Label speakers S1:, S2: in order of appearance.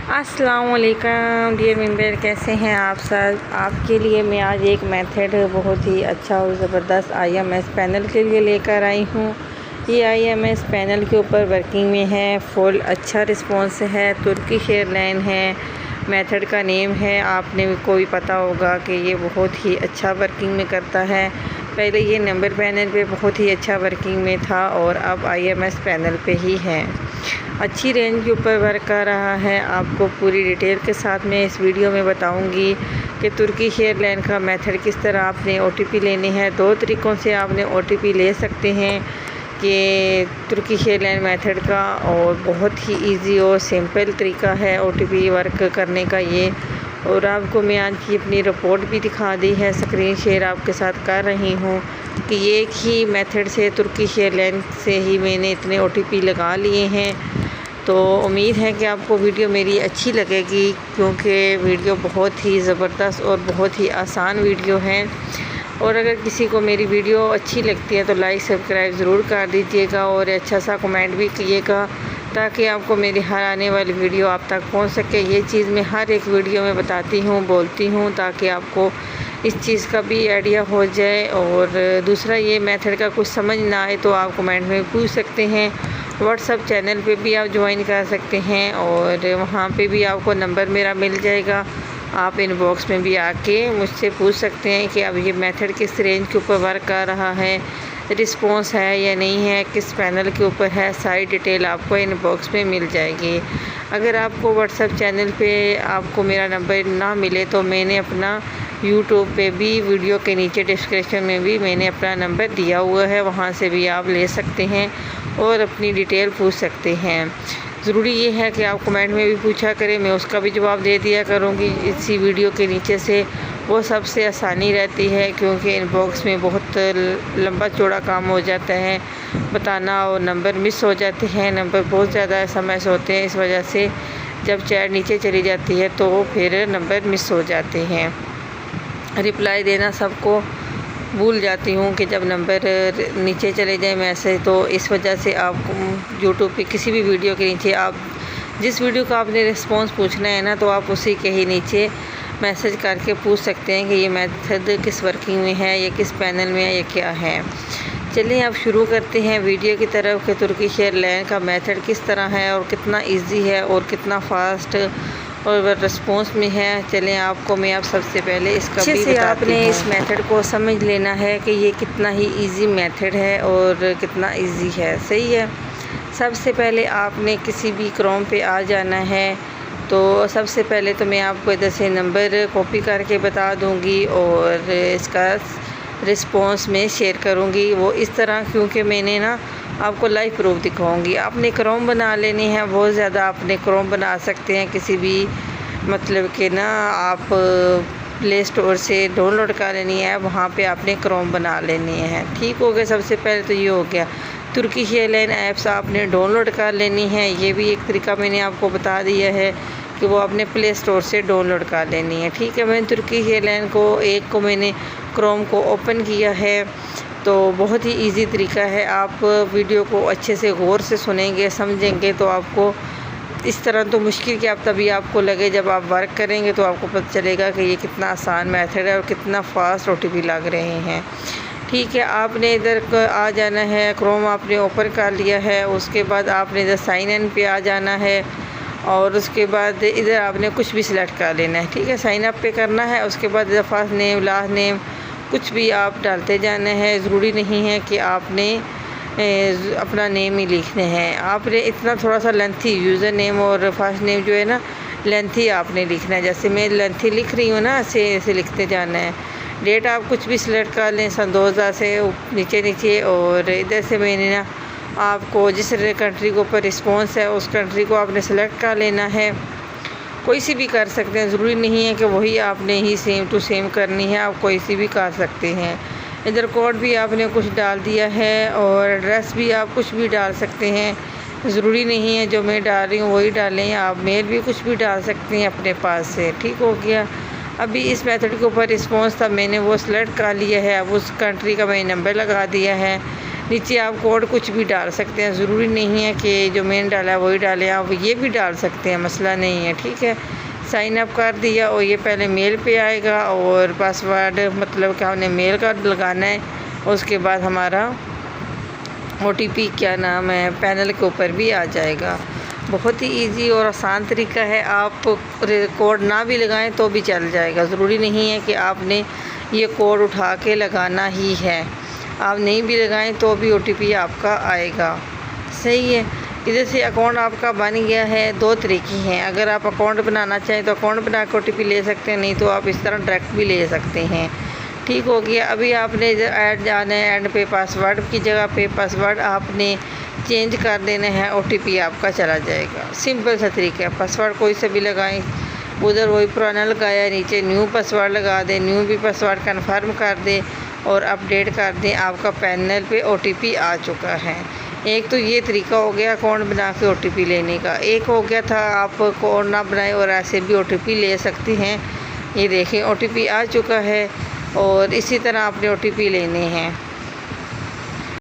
S1: अस्सलाम वालेकुम dear member, कैसे हैं आप सब। आपके लिए मैं आज एक मेथड बहुत ही अच्छा और ज़बरदस्त IMS पैनल के लिए लेकर आई हूँ। ये IMS पैनल के ऊपर वर्किंग में है, फुल अच्छा रिस्पांस है, तुर्किश एयरलाइन है, मेथड का नेम है। आपने को भी पता होगा कि ये बहुत ही अच्छा वर्किंग में करता है। पहले ये नंबर पैनल पे बहुत ही अच्छा वर्किंग में था और अब IMS पैनल पे ही है। अच्छी रेंज के ऊपर वर्क कर रहा है। आपको पूरी डिटेल के साथ मैं इस वीडियो में बताऊंगी कि तुर्किश एयरलाइन का मेथड किस तरह आपने OTP लेने हैं। दो तरीक़ों से आपने OTP ले सकते हैं कि तुर्किश एयरलाइन मेथड का, और बहुत ही इजी और सिंपल तरीका है OTP वर्क करने का ये। और आपको मैं आज की अपनी रिपोर्ट भी दिखा दी है, स्क्रीन शेयर आपके साथ कर रही हूँ कि ये एक ही मेथड से तुर्किश एयरलाइन से ही मैंने इतने OTP लगा लिए हैं। तो उम्मीद है कि आपको वीडियो मेरी अच्छी लगेगी, क्योंकि वीडियो बहुत ही ज़बरदस्त और बहुत ही आसान वीडियो है। और अगर किसी को मेरी वीडियो अच्छी लगती है तो लाइक सब्सक्राइब ज़रूर कर दीजिएगा और अच्छा सा कमेंट भी कीजिएगा, ताकि आपको मेरी हर आने वाली वीडियो आप तक पहुंच सके। ये चीज़ मैं हर एक वीडियो में बताती हूँ, बोलती हूँ, ताकि आपको इस चीज़ का भी आइडिया हो जाए। और दूसरा, ये मेथड का कुछ समझ ना आए तो आप कमेंट में पूछ सकते हैं। व्हाट्सअप चैनल पे भी आप ज्वाइन कर सकते हैं और वहाँ पे भी आपको नंबर मेरा मिल जाएगा। आप इनबॉक्स में भी आके मुझसे पूछ सकते हैं कि अब ये मेथड किस रेंज के ऊपर वर्क कर रहा है, रिस्पॉन्स है या नहीं है, किस पैनल के ऊपर है। सारी डिटेल आपको इनबॉक्स में मिल जाएगी। अगर आपको व्हाट्सएप चैनल पे आपको मेरा नंबर ना मिले तो मैंने अपना यूट्यूब पे भी वीडियो के नीचे डिस्क्रिप्शन में भी मैंने अपना नंबर दिया हुआ है, वहाँ से भी आप ले सकते हैं और अपनी डिटेल पूछ सकते हैं। ज़रूरी ये है कि आप कमेंट में भी पूछा करें, मैं उसका भी जवाब दे दिया करूँगी इसी वीडियो के नीचे से। वो सबसे आसानी रहती है, क्योंकि इनबॉक्स में बहुत लंबा चौड़ा काम हो जाता है बताना, और नंबर मिस हो जाते हैं। नंबर बहुत ज़्यादा SMS होते हैं, इस वजह से जब चैट नीचे चली जाती है तो फिर नंबर मिस हो जाते हैं। रिप्लाई देना सबको भूल जाती हूँ कि जब नंबर नीचे चले जाए मैसेज, तो इस वजह से आप यूट्यूब पे किसी भी वीडियो के नीचे आप जिस वीडियो का आपने रिस्पांस पूछना है ना, तो आप उसी के ही नीचे मैसेज करके पूछ सकते हैं कि ये मेथड किस वर्किंग में है, ये किस पैनल में है, ये क्या है। चलिए अब शुरू करते हैं वीडियो की तरफ कि तुर्किश एयरलाइन का मेथड किस तरह है और कितना ईजी है और कितना फास्ट और रिस्पॉन्स में है। चलें आपको मैं अब सबसे पहले इसका भी बताती हूँ। आपने इस मेथड को समझ लेना है कि ये कितना ही इजी मेथड है और कितना इजी है। सही है। सबसे पहले आपने किसी भी क्रोम पे आ जाना है। तो सबसे पहले तो मैं आपको इधर से नंबर कॉपी करके बता दूँगी और इसका रिस्पॉन्स में शेयर करूँगी वो इस तरह, क्योंकि मैंने ना आपको लाइव प्रूफ दिखाऊंगी। आपने क्रोम बना लेनी है, बहुत ज़्यादा आपने क्रोम बना सकते हैं किसी भी, मतलब कि ना आप प्ले स्टोर से डाउनलोड कर लेनी है, वहाँ पे आपने क्रोम बना लेनी है। ठीक हो गया। सबसे पहले तो ये हो गया। तुर्किश एयरलाइन ऐप्स आपने डाउनलोड कर लेनी है, ये भी एक तरीका मैंने आपको बता दिया है कि वो आपने प्ले स्टोर से डाउनलोड कर लेनी है। ठीक है। मैंने तुर्किश एयरलाइन को मैंने क्रोम को ओपन किया है। तो बहुत ही इजी तरीका है। आप वीडियो को अच्छे से गौर से सुनेंगे, समझेंगे, तो आपको इस तरह तो मुश्किल कि आप तभी आपको लगे, जब आप वर्क करेंगे तो आपको पता चलेगा कि ये कितना आसान मेथड है और कितना फास्ट OTP लग रहे हैं। ठीक है। आपने इधर आ जाना है, क्रोम आपने ओपन कर लिया है। उसके बाद आपने इधर साइन इन पे आ जाना है और उसके बाद इधर आपने कुछ भी सिलेक्ट कर लेना है। ठीक है। साइन अप पे करना है। उसके बाद इधर फर्स्ट नेम, लास्ट नेम, कुछ भी आप डालते जाना है। ज़रूरी नहीं है कि आपने अपना नेम ही लिखने हैं। आपने इतना थोड़ा सा लेंथी यूज़र नेम और फर्स्ट नेम जो है ना, लेंथी आपने लिखना है। जैसे मैं लेंथी लिख रही हूँ ना, ऐसे लिखते जाना है। डेट आप कुछ भी सिलेक्ट कर लें, सन 2000 से नीचे। और इधर से मैंने ना आपको जिस कंट्री के ऊपर रिस्पॉन्स है उस कंट्री को आपने सेलेक्ट कर लेना है। कोई सी भी कर सकते हैं, ज़रूरी नहीं है कि वही आपने ही सेम टू सेम करनी है, आप कोई सी भी कर सकते हैं। इधर कोड भी आपने कुछ डाल दिया है और एड्रेस भी आप कुछ भी डाल सकते हैं। ज़रूरी नहीं है जो मैं डाल रही हूँ वही डालें, आप मेल भी कुछ भी डाल सकते हैं अपने पास से। ठीक हो गया। अभी इस मेथड के ऊपर रिस्पॉन्स था, मैंने वो सेलेक्ट कर लिया है। अब उस कंट्री का मैंने नंबर लगा दिया है। नीचे आप कोड कुछ भी डाल सकते हैं, ज़रूरी नहीं है कि जो मैंने डाला है वही डालें, आप ये भी डाल सकते हैं, मसला नहीं है। ठीक है, साइन अप कर दिया और ये पहले मेल पे आएगा और पासवर्ड मतलब कि हमने मेल का लगाना है। उसके बाद हमारा OTP क्या नाम है पैनल के ऊपर भी आ जाएगा। बहुत ही इजी और आसान तरीका है, आप कोड ना भी लगाएं तो भी चल जाएगा, ज़रूरी नहीं है कि आपने ये कोड उठा के लगाना ही है। आप नहीं भी लगाएं तो भी OTP आपका आएगा। सही है, इधर से अकाउंट आपका बन गया है। 2 तरीके हैं, अगर आप अकाउंट बनाना चाहें तो अकाउंट बना के OTP ले सकते हैं, नहीं तो आप इस तरह डायरेक्ट भी ले सकते हैं। ठीक हो गया। अभी आपने ऐड जाना है, एंड पे पासवर्ड की जगह पे पासवर्ड आपने चेंज कर देना है, OTP आपका चला जाएगा। सिंपल सा तरीका है, पासवर्ड कोई सा भी लगाएं, उधर वही पुराना लगाया, नीचे न्यू पासवर्ड लगा दें, न्यू भी पासवर्ड कन्फर्म कर दें और अपडेट कर दें, आपका पैनल पे OTP आ चुका है। एक तो ये तरीका हो गया अकाउंट बना के OTP लेने का। एक हो गया था आप अकाउंट ना बनाए और ऐसे भी OTP ले सकते हैं। ये देखें OTP आ चुका है और इसी तरह आपने OTP लेने हैं।